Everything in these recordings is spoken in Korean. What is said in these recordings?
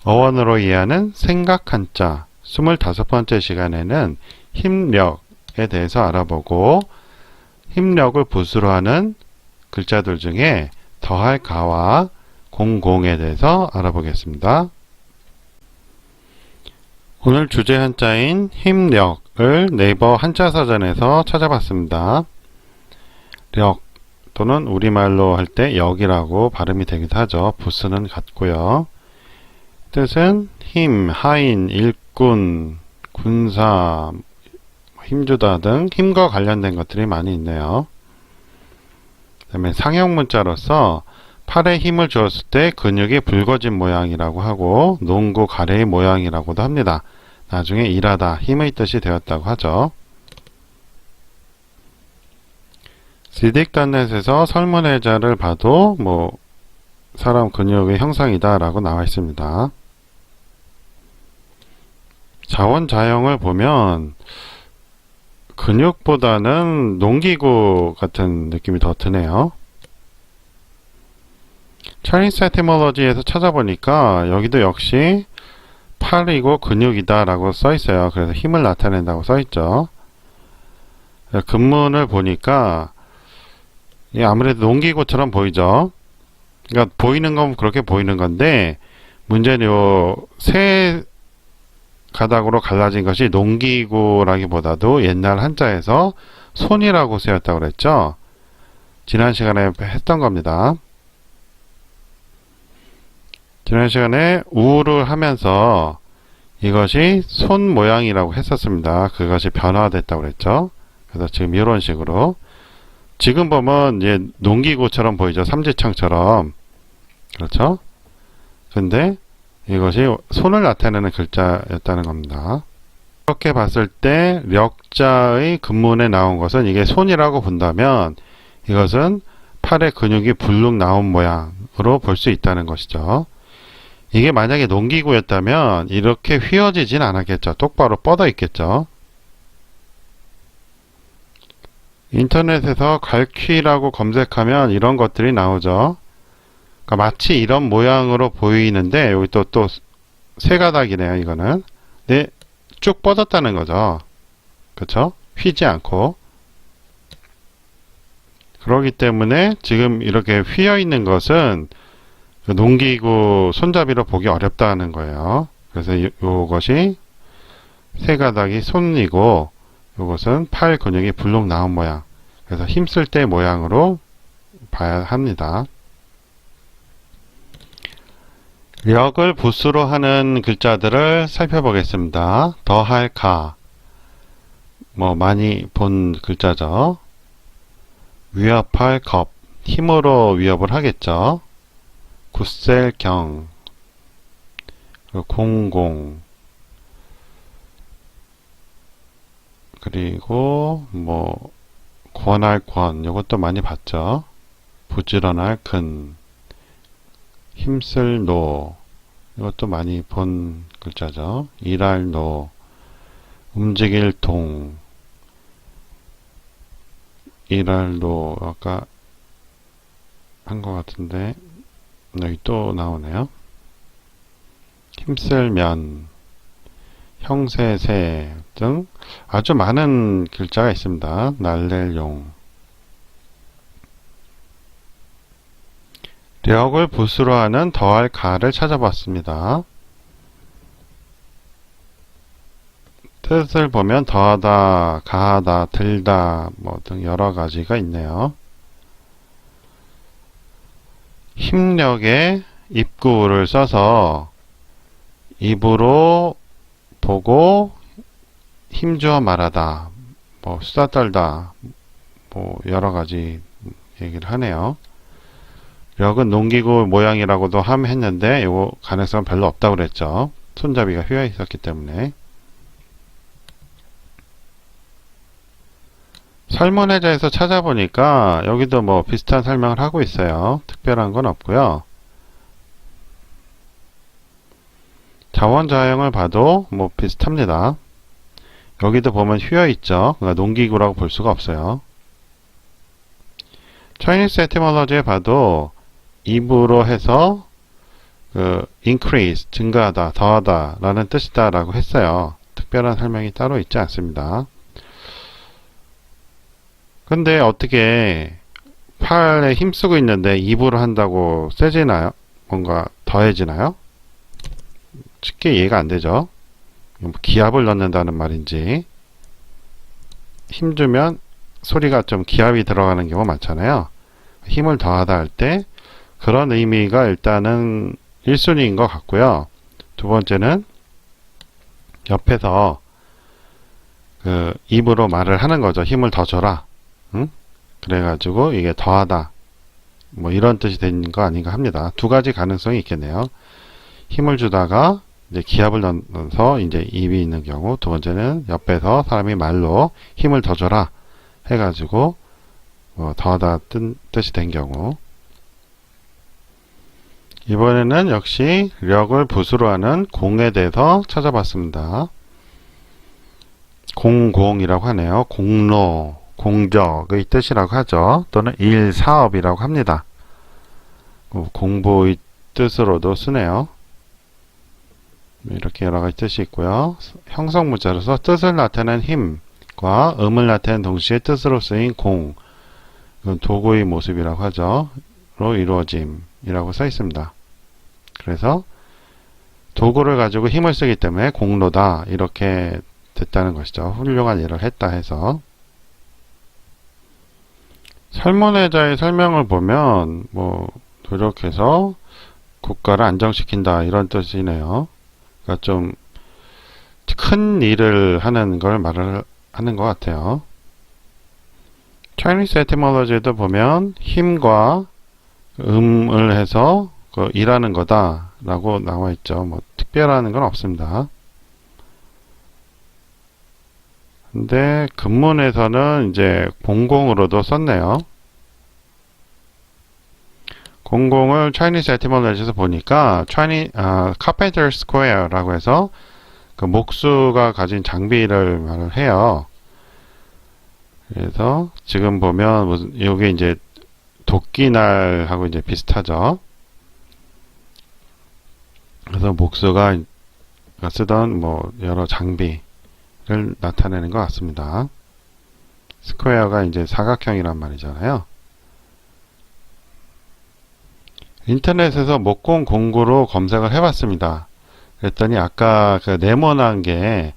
어원으로 이해하는 생각 한자 25번째 시간에는 힘력에 대해서 알아보고 힘력을 부수로 하는 글자들 중에 더할 가와 공공에 대해서 알아보겠습니다. 오늘 주제 한자인 힘력을 네이버 한자사전에서 찾아봤습니다. 력 또는 우리말로 할 때 역이라고 발음이 되기도 하죠. 부스는 같고요. 뜻은 힘, 하인, 일꾼, 군사, 힘주다 등 힘과 관련된 것들이 많이 있네요. 그 다음에 상형 문자로서 팔에 힘을 주었을 때 근육이 붉어진 모양이라고 하고 농구 가래의 모양이라고도 합니다. 나중에 일하다, 힘의 뜻이 되었다고 하죠. 시딕단넷에서 설문의자를 봐도 사람 근육의 형상이다 라고 나와 있습니다. 자원자형을 보면 근육보다는 농기구 같은 느낌이 더 드네요. Chinese Etymology에서 찾아보니까 여기도 역시 팔이고 근육이다 라고 써있어요. 그래서 힘을 나타낸다고 써있죠. 근문을 보니까 아무래도 농기구처럼 보이죠. 그러니까 보이는 건 그렇게 보이는 건데 문제는 요 세 가닥으로 갈라진 것이 농기구라기보다도 옛날 한자에서 손이라고 쓰였다고 그랬죠. 지난 시간에 했던 겁니다. 지난 시간에 우를 하면서 이것이 손 모양이라고 했었습니다. 그것이 변화됐다고 그랬죠. 그래서 지금 이런 식으로 지금 보면 이제 농기구처럼 보이죠. 삼지창처럼. 그렇죠? 근데 이것이 손을 나타내는 글자였다는 겁니다. 이렇게 봤을 때 력자의 근문에 나온 것은 이게 손이라고 본다면 이것은 팔의 근육이 불룩 나온 모양으로 볼 수 있다는 것이죠. 이게 만약에 농기구였다면 이렇게 휘어지진 않았겠죠. 똑바로 뻗어 있겠죠. 인터넷에서 갈퀴라고 검색하면 이런 것들이 나오죠. 그러니까 마치 이런 모양으로 보이는데 여기 또 세 가닥이네요. 이거는. 네, 쭉 뻗었다는 거죠. 그렇죠? 휘지 않고. 그렇기 때문에 지금 이렇게 휘어 있는 것은 농기구 손잡이로 보기 어렵다는 거예요. 그래서 요것이 세 가닥이 손이고 요것은 팔 근육이 불룩 나온 모양. 그래서 힘쓸 때 모양으로 봐야 합니다. 력을 부수로 하는 글자들을 살펴보겠습니다. 더할 가. 많이 본 글자죠. 위협할 겁. 힘으로 위협을 하겠죠. 굳셀 경. 공공. 그리고 권할 권. 이것도 많이 봤죠. 부지런할 근. 힘쓸 노. 이것도 많이 본 글자죠. 일할 노. 움직일 동. 일할 노. 아까 한 것 같은데 여기 또 나오네요. 힘쓸 면. 형세세 등 아주 많은 글자가 있습니다. 날랠 용. 력을 부수로 하는 더할 가를 찾아봤습니다. 뜻을 보면 더하다, 가하다, 들다 등 여러 가지가 있네요. 힘력에 입구를 써서 입으로 보고 힘주어 말하다, 수다 떨다, 여러 가지 얘기를 하네요. 력은 농기구 모양이라고도 했는데 이거 가능성은 별로 없다고 그랬죠. 손잡이가 휘어 있었기 때문에. 설문의자에서 찾아보니까 여기도 비슷한 설명을 하고 있어요. 특별한 건 없고요. 자원자형을 봐도 비슷합니다. 여기도 보면 휘어 있죠. 그러니까 농기구라고 볼 수가 없어요. Chinese Etymology에 봐도 입으로 해서 increase, 증가하다, 더하다 라는 뜻이다 라고 했어요. 특별한 설명이 따로 있지 않습니다. 근데 어떻게 팔에 힘쓰고 있는데 입으로 한다고 세지나요? 뭔가 더해지나요? 쉽게 이해가 안 되죠. 기압을 넣는다는 말인지, 힘주면 소리가 좀 기압이 들어가는 경우가 많잖아요. 힘을 더하다 할 때 그런 의미가 일단은 1순위인 것 같고요. 두 번째는 옆에서 입으로 말을 하는 거죠. 힘을 더 줘라. 응? 그래가지고 이게 더하다. 뭐 이런 뜻이 되는 거 아닌가 합니다. 두 가지 가능성이 있겠네요. 힘을 주다가 이제 기압을 넣어서 이제 입이 있는 경우, 두 번째는 옆에서 사람이 말로 힘을 더 줘라 해가지고 더하다 뜻이 된 경우. 이번에는 역시 력을 붓으로 하는 공에 대해서 찾아봤습니다. 공공이라고 하네요. 공로, 공적의 뜻이라고 하죠. 또는 일, 사업이라고 합니다. 공부의 뜻으로도 쓰네요. 이렇게 여러 가지 뜻이 있고요. 형성문자로서 뜻을 나타내는 힘과 음을 나타내는 동시에 뜻으로 쓰인 공, 이건 도구의 모습이라고 하죠. 로 이루어짐이라고 써 있습니다. 그래서 도구를 가지고 힘을 쓰기 때문에 공로다 이렇게 됐다는 것이죠. 훌륭한 일을 했다 해서. 설문의자의 설명을 보면 노력해서 국가를 안정시킨다 이런 뜻이네요. 그러니까 좀 큰 일을 하는 걸 말을 하는 것 같아요. Chinese etymology에도 보면 힘과 음을 해서 일하는 거다 라고 나와 있죠. 특별한 건 없습니다. 근데 근문에서는 이제 공공으로도 썼네요. 공공을 Chinese etymology에서 보니까 Carpenter Square라고 해서 그 목수가 가진 장비를 말을 해요. 그래서 지금 보면 이게 이제 도끼날하고 이제 비슷하죠. 그래서 목수가 쓰던 여러 장비를 나타내는 것 같습니다. 스퀘어가 이제 사각형이란 말이잖아요. 인터넷에서 목공 공구로 검색을 해봤습니다. 그랬더니 아까 그 네모난 게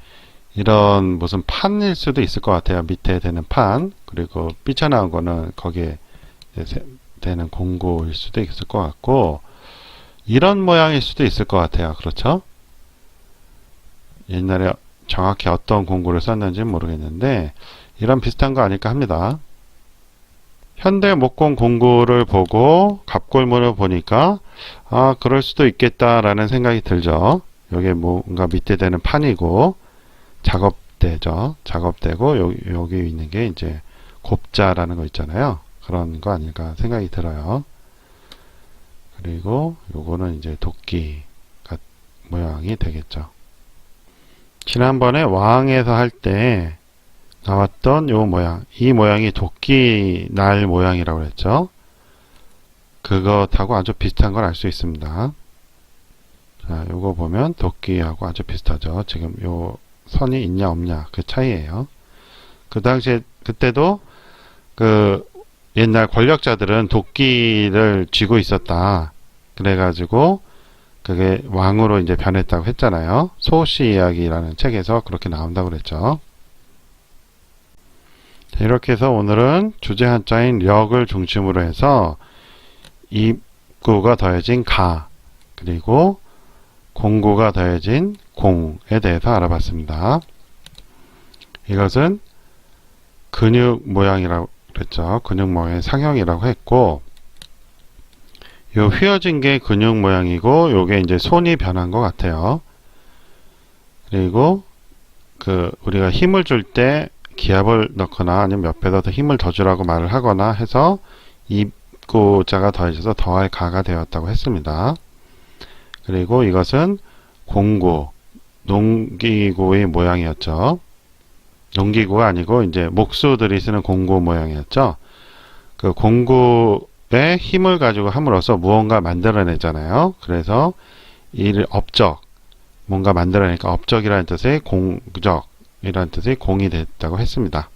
이런 무슨 판일 수도 있을 것 같아요. 밑에 되는 판, 그리고 삐쳐나온 거는 거기에 되는 공구일 수도 있을 것 같고, 이런 모양일 수도 있을 것 같아요. 그렇죠? 옛날에 정확히 어떤 공구를 썼는지는 모르겠는데 이런 비슷한 거 아닐까 합니다. 현대 목공 공구를 보고 갑골문을 보니까 그럴 수도 있겠다라는 생각이 들죠. 여기 뭔가 밑에 되는 판이고 작업대죠. 작업대고 여기 있는 게 이제 곱자라는 거 있잖아요. 그런 거 아닐까 생각이 들어요. 그리고 요거는 이제 도끼 모양이 되겠죠. 지난번에 왕에서 할 때 나왔던 요 모양, 이 모양이 도끼 날 모양이라고 했죠. 그것하고 아주 비슷한 걸 알 수 있습니다. 자, 요거 보면 도끼하고 아주 비슷하죠. 지금 요 선이 있냐 없냐 그 차이예요. 그 당시에 그때도 옛날 권력자들은 도끼를 쥐고 있었다. 그래가지고 그게 왕으로 이제 변했다고 했잖아요. 소시 이야기라는 책에서 그렇게 나온다고 그랬죠. 자, 이렇게 해서 오늘은 주제 한자인 력을 중심으로 해서 입구가 더해진 가, 그리고 공구가 더해진 공에 대해서 알아봤습니다. 이것은 근육 모양이라고 그랬죠. 근육 모양의 상형이라고 했고, 요 휘어진 게 근육 모양이고 요게 이제 손이 변한 것 같아요. 그리고 우리가 힘을 줄 때 기압을 넣거나 아니면 옆에다 더 힘을 더 주라고 말을 하거나 해서 입구자가 더해져서 더할 가가 되었다고 했습니다. 그리고 이것은 공구, 농기구의 모양이었죠. 농기구가 아니고 이제 목수들이 쓰는 공구 모양이었죠. 그 공구 힘을 가지고 함으로써 무언가 만들어내잖아요. 그래서 이 업적, 뭔가 만들어내니까 업적이라는 뜻의 공적이라는 뜻의 공이 됐다고 했습니다.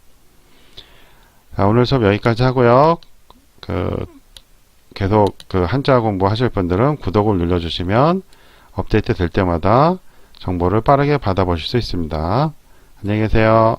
자, 오늘 수업 여기까지 하고요. 계속 한자 공부하실 분들은 구독을 눌러주시면 업데이트 될 때마다 정보를 빠르게 받아보실 수 있습니다. 안녕히 계세요.